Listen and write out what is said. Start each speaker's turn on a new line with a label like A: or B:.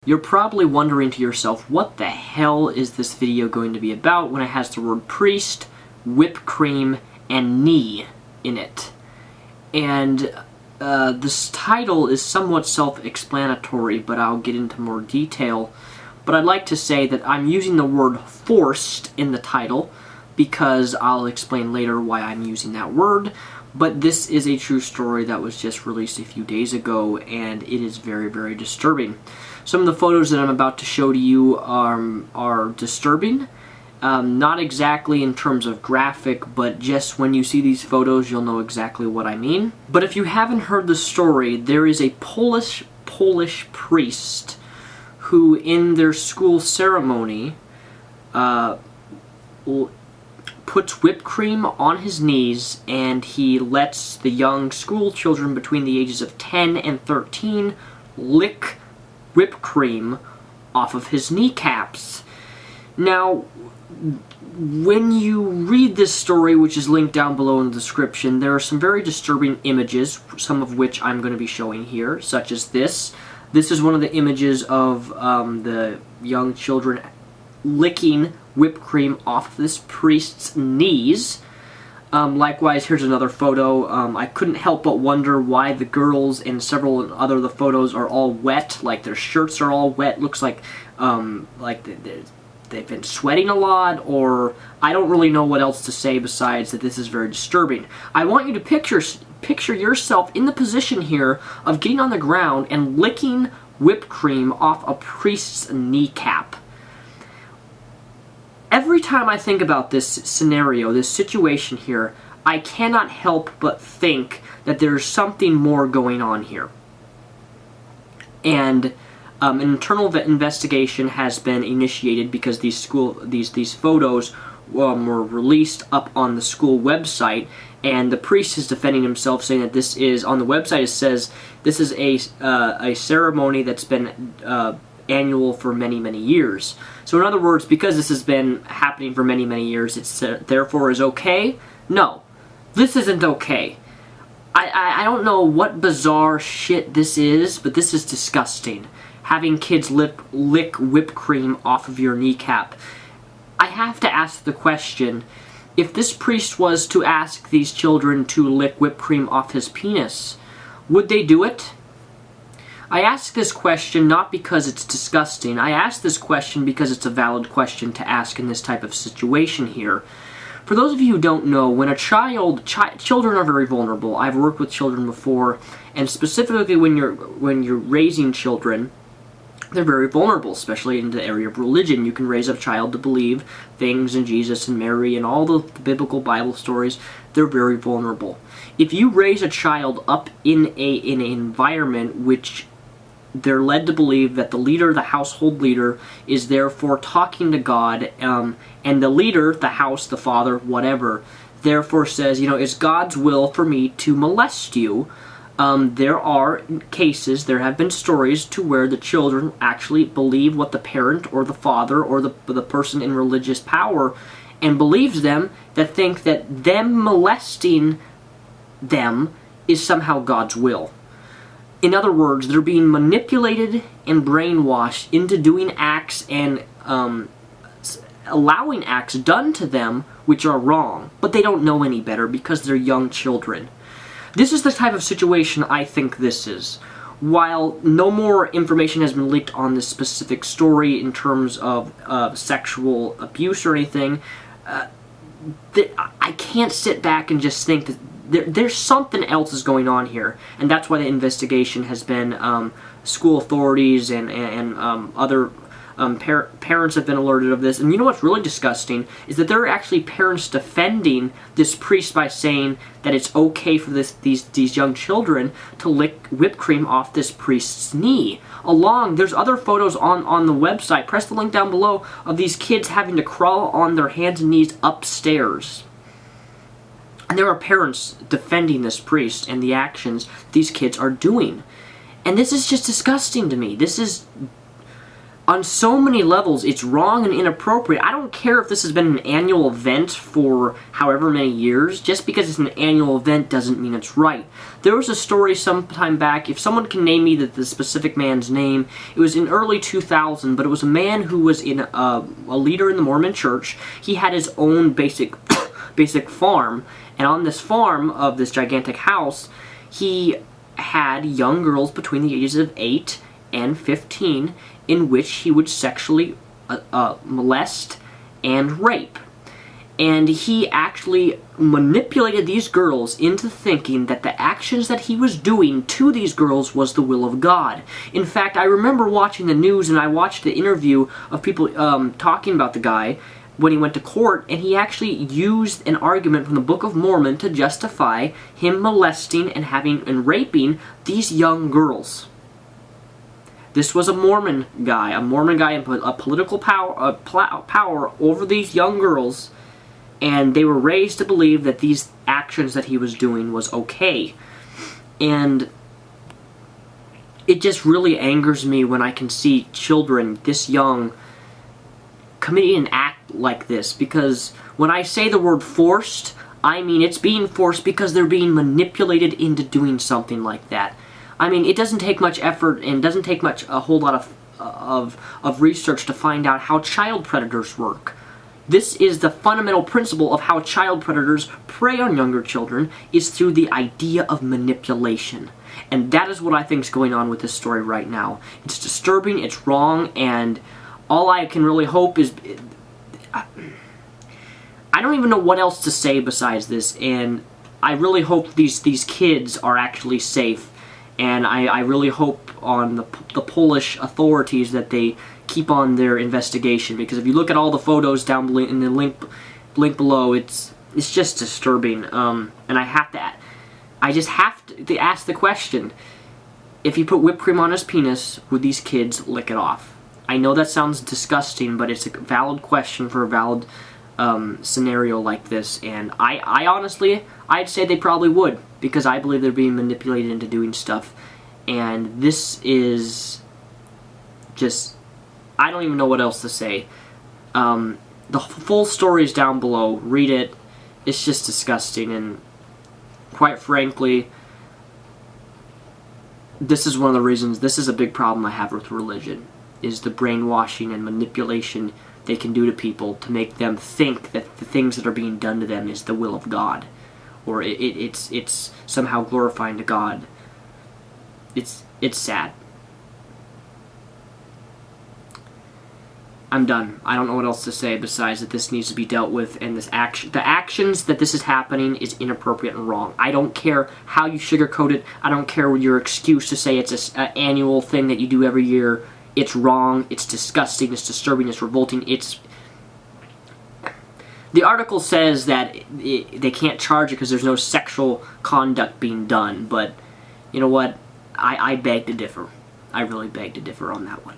A: You're probably wondering to yourself, what the hell is this video going to be about when it has the word priest, whipped cream, and knee in it? And this title is somewhat self-explanatory, but I'll get into more detail. But I'd like to say that I'm using the word forced in the title because I'll explain later why I'm using that word. But this is a true story that was just released a few days ago, and it is very, very disturbing. Some of the photos that I'm about to show to you are disturbing. Not exactly in terms of graphic, but just when you see these photos, you'll know exactly what I mean. But if you haven't heard the story, there is a Polish priest who, in their school ceremony, puts whipped cream on his knees, and he lets the young school children between the ages of 10 and 13 lick whipped cream off of his kneecaps. Now, when you read this story, which is linked down below in the description, there are some very disturbing images, some of which I'm going to be showing here, such as this. This is one of the images of the young children licking whipped cream off this priest's knees. Likewise, here's another photo. I couldn't help but wonder why the girls in several other of the photos are all wet, like their shirts are all wet. Looks like they've been sweating a lot, or I don't really know what else to say besides that this is very disturbing. I want you to picture yourself in the position here of getting on the ground and licking whipped cream off a priest's kneecap. Every time I think about this scenario, this situation here, I cannot help but think that there's something more going on here. And an internal investigation has been initiated because these photos were released up on the school website, and the priest is defending himself, saying that this is, on the website it says, this is a ceremony that's been annual for many, many years. So in other words, because this has been happening for many, many years, it therefore is okay? No, this isn't okay. I don't know what bizarre shit this is, but this is disgusting. Having kids lick whipped cream off of your kneecap. I have to ask the question, if this priest was to ask these children to lick whipped cream off his penis, would they do it? I ask this question not because it's disgusting. I ask this question because it's a valid question to ask in this type of situation here. For those of you who don't know, when a children are very vulnerable. I've worked with children before, and specifically when you're raising children, they're very vulnerable, especially in the area of religion. You can raise a child to believe things in Jesus and Mary and all the biblical Bible stories. They're very vulnerable. If you raise a child up in an environment which they're led to believe that the leader, the household leader, is therefore talking to God, and the leader, the house, the father, whatever, therefore says, you know, it's God's will for me to molest you. There are cases, there have been stories to where the children actually believe what the parent or the father or the person in religious power and believes them, that think that them molesting them is somehow God's will. In other words, they're being manipulated and brainwashed into doing acts and allowing acts done to them which are wrong, but they don't know any better because they're young children. This is the type of situation I think this is. While no more information has been leaked on this specific story in terms of sexual abuse or anything, I can't sit back and just think that there's something else is going on here, and that's why the investigation has been, school authorities and other parents have been alerted of this. And you know what's really disgusting is that there are actually parents defending this priest by saying that it's okay for these young children to lick whipped cream off this priest's knee. There's other photos on the website, press the link down below, of these kids having to crawl on their hands and knees upstairs. And there are parents defending this priest and the actions these kids are doing. And this is just disgusting to me. This is... on so many levels, it's wrong and inappropriate. I don't care if this has been an annual event for however many years. Just because it's an annual event doesn't mean it's right. There was a story some time back, if someone can name me the specific man's name, it was in early 2000, but it was a man who was in a leader in the Mormon church. He had his own basic farm, and on this farm of this gigantic house, he had young girls between the ages of 8 and 15, in which he would sexually molest and rape. And he actually manipulated these girls into thinking that the actions that he was doing to these girls was the will of God. In fact, I remember watching the news, and I watched the interview of people talking about the guy when he went to court, and he actually used an argument from the Book of Mormon to justify him molesting and raping these young girls. This was a Mormon guy in a political power over these young girls, and they were raised to believe that these actions that he was doing was okay. And it just really angers me when I can see children this young committing an act like this, because when I say the word forced, I mean it's being forced because they're being manipulated into doing something like that. I mean, it doesn't take much effort and doesn't take a whole lot of research to find out how child predators work. This is the fundamental principle of how child predators prey on younger children, is through the idea of manipulation. And that is what I think is going on with this story right now. It's disturbing, it's wrong, and all I can really hope is... I don't even know what else to say besides this, and I really hope these kids are actually safe. And I really hope on the Polish authorities that they keep on their investigation, because if you look at all the photos down in the link below, it's just disturbing. And I just have to ask the question: if you put whipped cream on his penis, would these kids lick it off? I know that sounds disgusting, but it's a valid question for a valid scenario like this, and I honestly, I'd say they probably would, because I believe they're being manipulated into doing stuff, and this is just, I don't even know what else to say. The full story is down below, read it, it's just disgusting, and quite frankly, this is one of the reasons, this is a big problem I have with religion, is the brainwashing and manipulation they can do to people to make them think that the things that are being done to them is the will of God, or it's somehow glorifying to God. It's sad. I'm done. I don't know what else to say besides that this needs to be dealt with, and the actions that this is happening is inappropriate and wrong. I don't care how you sugarcoat it. I don't care your excuse to say it's an annual thing that you do every year. It's wrong, it's disgusting, it's disturbing, it's revolting, The article says that they can't charge it because there's no sexual conduct being done, but you know what? I beg to differ. I really beg to differ on that one.